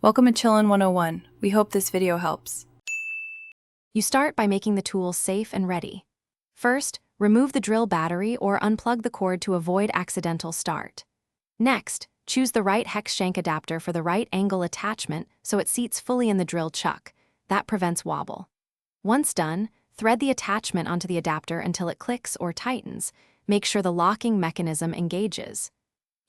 Welcome to Chillin' 101. We hope this video helps. You start by making the tools safe and ready. First, remove the drill battery or unplug the cord to avoid accidental start. Next, choose the right hex shank adapter for the right angle attachment so it seats fully in the drill chuck. That prevents wobble. Once done, thread the attachment onto the adapter until it clicks or tightens. Make sure the locking mechanism engages.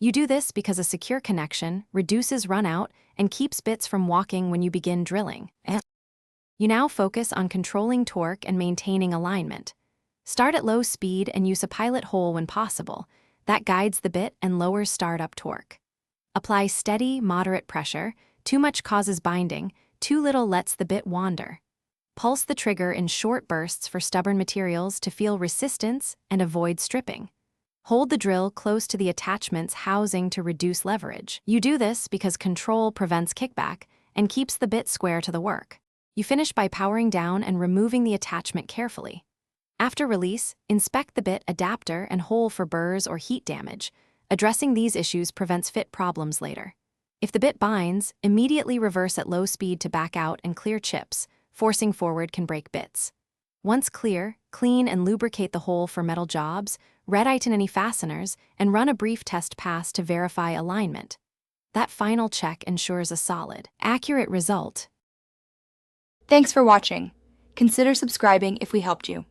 You do this because a secure connection reduces runout and keeps bits from walking when you begin drilling. You now focus on controlling torque and maintaining alignment. Start at low speed and use a pilot hole when possible. That guides the bit and lowers startup torque. Apply steady, moderate pressure. Too much causes binding, too little lets the bit wander. Pulse the trigger in short bursts for stubborn materials to feel resistance and avoid stripping. Hold the drill close to the attachment's housing to reduce leverage. You do this because control prevents kickback and keeps the bit square to the work. You finish by powering down and removing the attachment carefully. After release, inspect the bit adapter and hole for burrs or heat damage. Addressing these issues prevents fit problems later. If the bit binds, immediately reverse at low speed to back out and clear chips. Forcing forward can break bits. Once clear, clean and lubricate the hole for metal jobs, red-iron any fasteners, and run a brief test pass to verify alignment. That final check ensures a solid, accurate result. Thanks for watching. Consider subscribing if we helped you.